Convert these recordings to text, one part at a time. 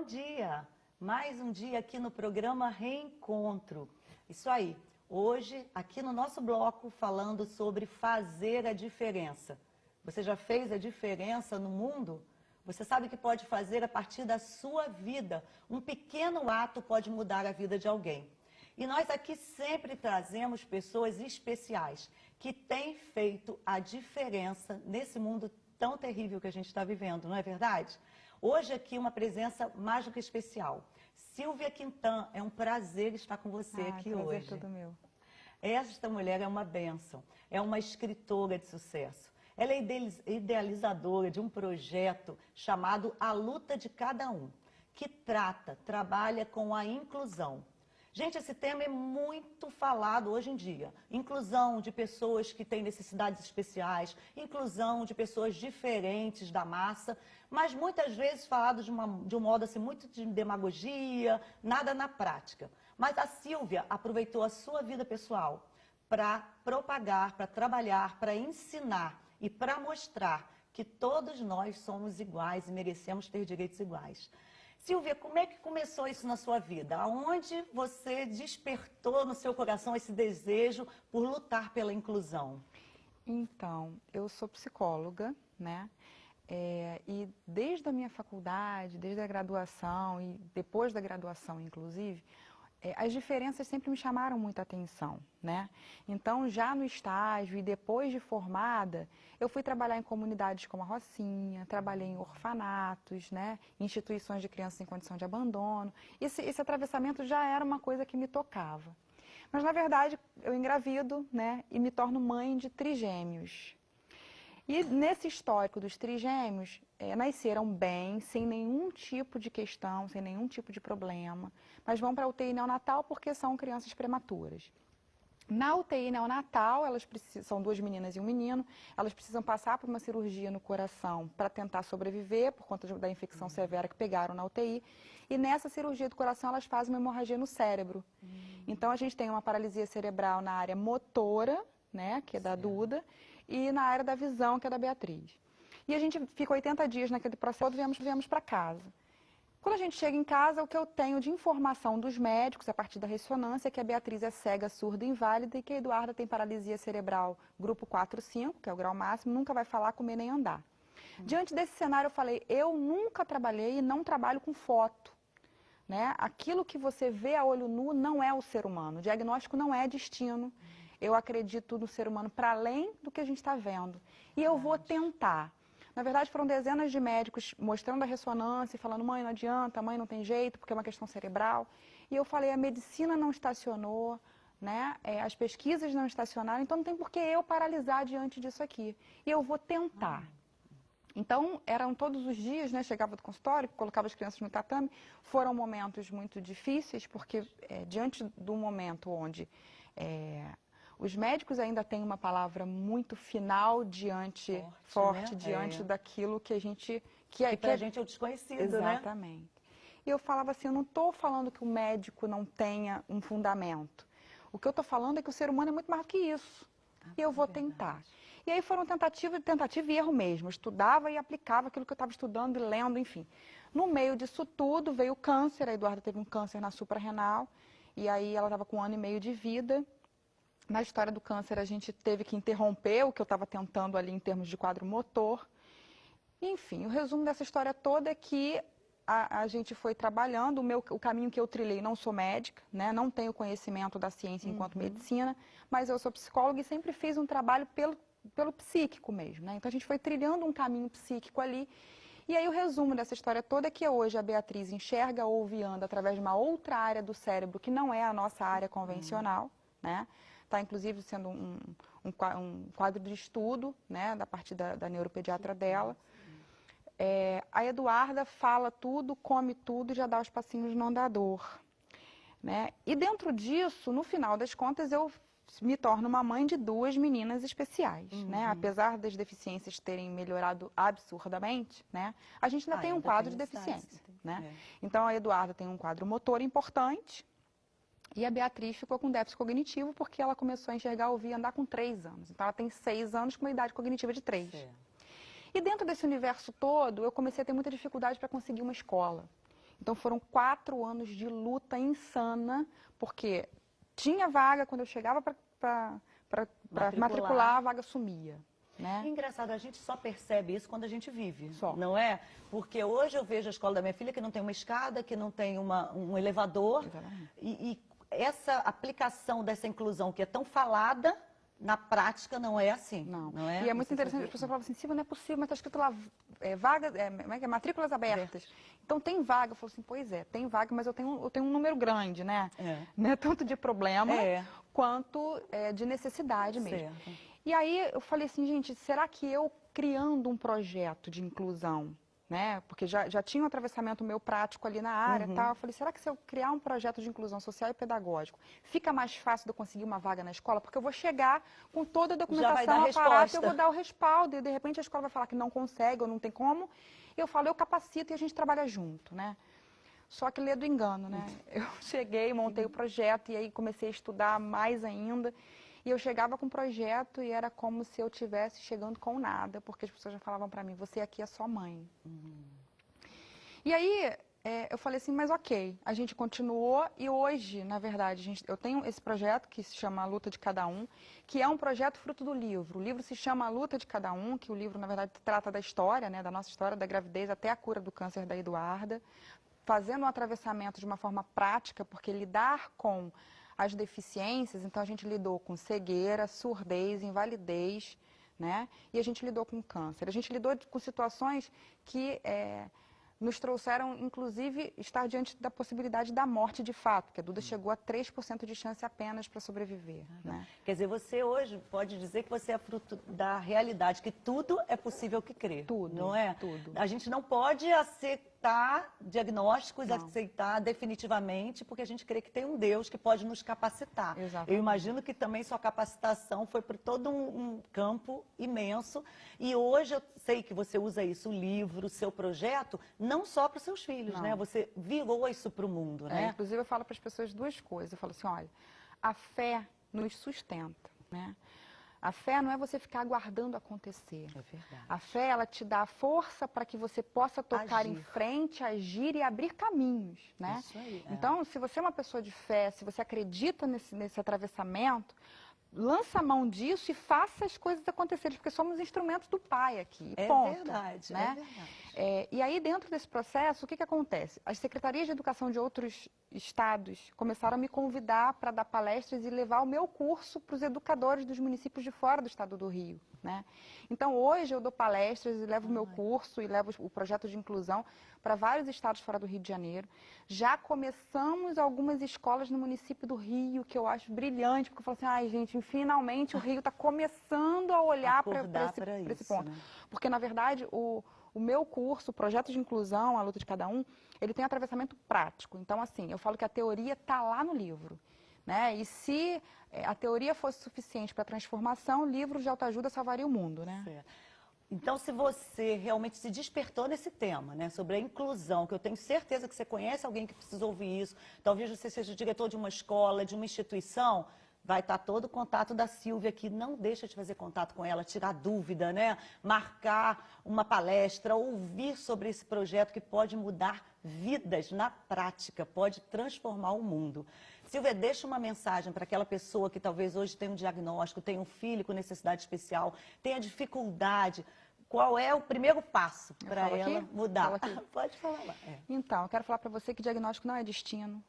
dia! Mais um dia aqui no programa Reencontro. Isso aí, hoje aqui no nosso bloco falando sobre fazer a diferença. Você já fez a diferença no mundo? Você sabe que pode fazer a partir da sua vida. Um pequeno ato pode mudar a vida de alguém. E nós aqui sempre trazemos pessoas especiais que têm feito a diferença nesse mundo tão terrível que a gente está vivendo, não é verdade? Hoje aqui uma presença mais do que especial. Silvia Quintan, é um prazer estar com você aqui hoje. Prazer todo meu. Esta mulher é uma bênção, é uma escritora de sucesso. Ela é idealizadora de um projeto chamado A Luta de Cada Um, que trabalha com a inclusão. Gente, esse tema é muito falado hoje em dia. Inclusão de pessoas que têm necessidades especiais, inclusão de pessoas diferentes da massa, mas muitas vezes falado de um modo assim, muito de demagogia, nada na prática. Mas a Silvia aproveitou a sua vida pessoal para propagar, para trabalhar, para ensinar e para mostrar que todos nós somos iguais e merecemos ter direitos iguais. Silvia, como é que começou isso na sua vida? Aonde você despertou no seu coração esse desejo por lutar pela inclusão? Então, eu sou psicóloga, né? E desde a minha faculdade, desde a graduação e depois da graduação, inclusive, as diferenças sempre me chamaram muita atenção, né? Então, já no estágio e depois de formada, eu fui trabalhar em comunidades como a Rocinha, trabalhei em orfanatos, né? Instituições de crianças em condição de abandono. Esse atravessamento já era uma coisa que me tocava. Mas, na verdade, eu engravido, né? E me torno mãe de trigêmeos. E nesse histórico dos trigêmeos, nasceram bem, sem nenhum tipo de questão, sem nenhum tipo de problema, mas vão para a UTI neonatal porque são crianças prematuras. Na UTI neonatal, são duas meninas e um menino, elas precisam passar por uma cirurgia no coração para tentar sobreviver, por conta da infecção severa que pegaram na UTI, e nessa cirurgia do coração elas fazem uma hemorragia no cérebro. Então a gente tem uma paralisia cerebral na área motora, né, que é da Duda, e na área da visão, que é da Beatriz. E a gente fica 80 dias naquele processo, viemos para casa. Quando a gente chega em casa, o que eu tenho de informação dos médicos, a partir da ressonância, é que a Beatriz é cega, surda, inválida, e que a Eduarda tem paralisia cerebral grupo 4-5, que é o grau máximo, nunca vai falar, comer nem andar. Diante desse cenário, eu falei, eu nunca trabalhei e não trabalho com foto. Né? Aquilo que você vê a olho nu não é o ser humano, o diagnóstico não é destino. Eu acredito no ser humano para além do que a gente está vendo. E eu vou tentar. Na verdade, foram dezenas de médicos mostrando a ressonância e falando, mãe, não adianta, mãe, não tem jeito, porque é uma questão cerebral. E eu falei, a medicina não estacionou, né? As pesquisas não estacionaram, então não tem por que eu paralisar diante disso aqui. E eu vou tentar. Então, eram todos os dias, né? Chegava do consultório, colocava as crianças no tatame. Foram momentos muito difíceis, porque diante do momento onde os médicos ainda têm uma palavra muito final forte, né? diante daquilo que a gente... Que pra gente é o desconhecido, exatamente. Né? E eu falava assim, eu não estou falando que o médico não tenha um fundamento. O que eu estou falando é que o ser humano é muito mais do que isso. E eu vou tentar. E aí foram tentativa e erro mesmo. Eu estudava e aplicava aquilo que eu estava estudando e lendo, enfim. No meio disso tudo veio o câncer. A Eduarda teve um câncer na suprarrenal. E aí ela estava com 1 ano e meio de vida. Na história do câncer a gente teve que interromper o que eu estava tentando ali em termos de quadro motor. Enfim, o resumo dessa história toda é que a gente foi trabalhando, o caminho que eu trilhei, não sou médica, né? Não tenho conhecimento da ciência enquanto medicina, mas eu sou psicóloga e sempre fiz um trabalho pelo psíquico mesmo, né? Então a gente foi trilhando um caminho psíquico ali. E aí o resumo dessa história toda é que hoje a Beatriz enxerga, ouve e anda através de uma outra área do cérebro que não é a nossa área convencional, né? Está inclusive sendo um quadro de estudo, né? Da parte da neuropediatra dela. A Eduarda fala tudo, come tudo e já dá os passinhos no andador. Né? E dentro disso, no final das contas, eu me torno uma mãe de 2 meninas especiais. Né? Apesar das deficiências terem melhorado absurdamente, né? A gente ainda tem um quadro de deficiência. Né? Então a Eduarda tem um quadro motor importante e a Beatriz ficou com déficit cognitivo porque ela começou a enxergar, ouvir e andar com 3 anos. Então ela tem 6 anos com uma idade cognitiva de 3. E dentro desse universo todo, eu comecei a ter muita dificuldade para conseguir uma escola. Então foram 4 anos de luta insana, porque tinha vaga, quando eu chegava para matricular, a vaga sumia. Né? Engraçado, a gente só percebe isso quando a gente vive, Só. não é? Porque hoje eu vejo a escola da minha filha que não tem uma escada, que não tem um elevador. E essa aplicação dessa inclusão que é tão falada, na prática não é assim. Não é? E é muito interessante, as pessoas falam assim, Silvia, não é possível, mas está escrito lá, matrículas abertas. Então tem vaga. Eu falo assim, pois é, tem vaga, mas eu tenho um número grande, né? Não é tanto de problema quanto de necessidade mesmo. Certo. E aí eu falei assim, gente, será que eu criando um projeto de inclusão, né? Porque já tinha um atravessamento meu prático ali na área e tal. Eu falei, será que se eu criar um projeto de inclusão social e pedagógico, fica mais fácil de eu conseguir uma vaga na escola? Porque eu vou chegar com toda a documentação, aparato, eu vou dar o respaldo. E de repente a escola vai falar que não consegue ou não tem como. E eu falo, eu capacito e a gente trabalha junto, né? Só que lê do engano, né? Eu cheguei, montei o projeto e aí comecei a estudar mais ainda. E eu chegava com o projeto e era como se eu estivesse chegando com nada, porque as pessoas já falavam para mim, você aqui é só mãe. E aí eu falei assim, mas ok, a gente continuou e hoje, na verdade, eu tenho esse projeto que se chama A Luta de Cada Um, que é um projeto fruto do livro. O livro se chama A Luta de Cada Um, que o livro, na verdade, trata da história, né, da nossa história, da gravidez até a cura do câncer da Eduarda, fazendo um atravessamento de uma forma prática, porque lidar com as deficiências, então a gente lidou com cegueira, surdez, invalidez, né? E a gente lidou com câncer. A gente lidou com situações que nos trouxeram, inclusive, estar diante da possibilidade da morte de fato, porque a Duda chegou a 3% de chance apenas para sobreviver. Né? Quer dizer, você hoje pode dizer que você é fruto da realidade, que tudo é possível que crer. Tudo, não é? tudo. A gente não pode aceitar diagnósticos, aceitar definitivamente, porque a gente crê que tem um Deus que pode nos capacitar. Exatamente. Eu imagino que também sua capacitação foi por todo um campo imenso. E hoje eu sei que você usa isso, o livro, o seu projeto, não só para os seus filhos, né? Você virou isso para o mundo, né? Inclusive eu falo para as pessoas 2 coisas. Eu falo assim, olha, a fé nos sustenta, né? A fé não é você ficar aguardando acontecer. É verdade. A fé, ela te dá a força para que você possa tocar em frente, agir e abrir caminhos, né? Isso aí. Então, se você é uma pessoa de fé, se você acredita nesse atravessamento, lança a mão disso e faça as coisas acontecerem, porque somos instrumentos do Pai aqui, ponto. Verdade, né? É verdade. E aí, dentro desse processo, o que acontece? As secretarias de educação de outros estados começaram a me convidar para dar palestras e levar o meu curso para os educadores dos municípios de fora do estado do Rio. Né? Então, hoje eu dou palestras e levo o meu curso e levo o projeto de inclusão para vários estados fora do Rio de Janeiro. Já começamos algumas escolas no município do Rio, que eu acho brilhante, porque eu falo assim, ai gente, finalmente o Rio está começando a olhar para esse ponto. Né? Porque, na verdade, o meu curso, o projeto de inclusão, A Luta de Cada Um, ele tem atravessamento prático. Então, assim, eu falo que a teoria está lá no livro. Né? E se a teoria fosse suficiente para a transformação, o livro de autoajuda salvaria o mundo. Né? Certo. Então, se você realmente se despertou nesse tema, né, sobre a inclusão, que eu tenho certeza que você conhece alguém que precisa ouvir isso, talvez você seja diretor de uma escola, de uma instituição, vai estar todo o contato da Silvia aqui. Não deixa de fazer contato com ela, tirar dúvida, né? Marcar uma palestra, ouvir sobre esse projeto que pode mudar vidas na prática, pode transformar o mundo. Silvia, deixa uma mensagem para aquela pessoa que talvez hoje tenha um diagnóstico, tenha um filho com necessidade especial, tenha dificuldade. Qual é o primeiro passo para ela mudar? Pode falar lá. Então, eu quero falar para você que diagnóstico não é destino.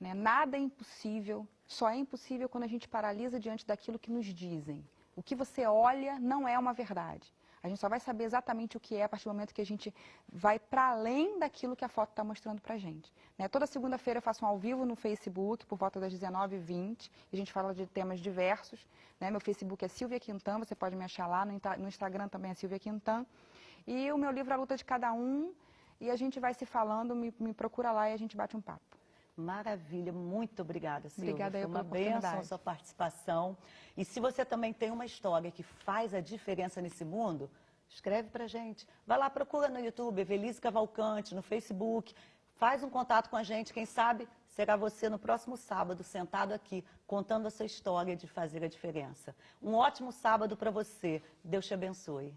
Né? Nada é impossível, só é impossível quando a gente paralisa diante daquilo que nos dizem. O que você olha não é uma verdade. A gente só vai saber exatamente o que é a partir do momento que a gente vai para além daquilo que a foto está mostrando para a gente. Né? Toda segunda-feira eu faço um ao vivo no Facebook, por volta das 19h20, e a gente fala de temas diversos. Né? Meu Facebook é Silvia Quintan, você pode me achar lá, no Instagram também é Silvia Quintan. E o meu livro A Luta de Cada Um, e a gente vai se falando, me procura lá e a gente bate um papo. Maravilha, muito obrigada, Silvia. Obrigada Foi uma bênção a sua participação. E se você também tem uma história que faz a diferença nesse mundo, escreve pra gente. Vai lá, procura no YouTube, Evelise Cavalcante, no Facebook. Faz um contato com a gente, quem sabe será você no próximo sábado, sentado aqui, contando a sua história de fazer a diferença. Um ótimo sábado para você. Deus te abençoe.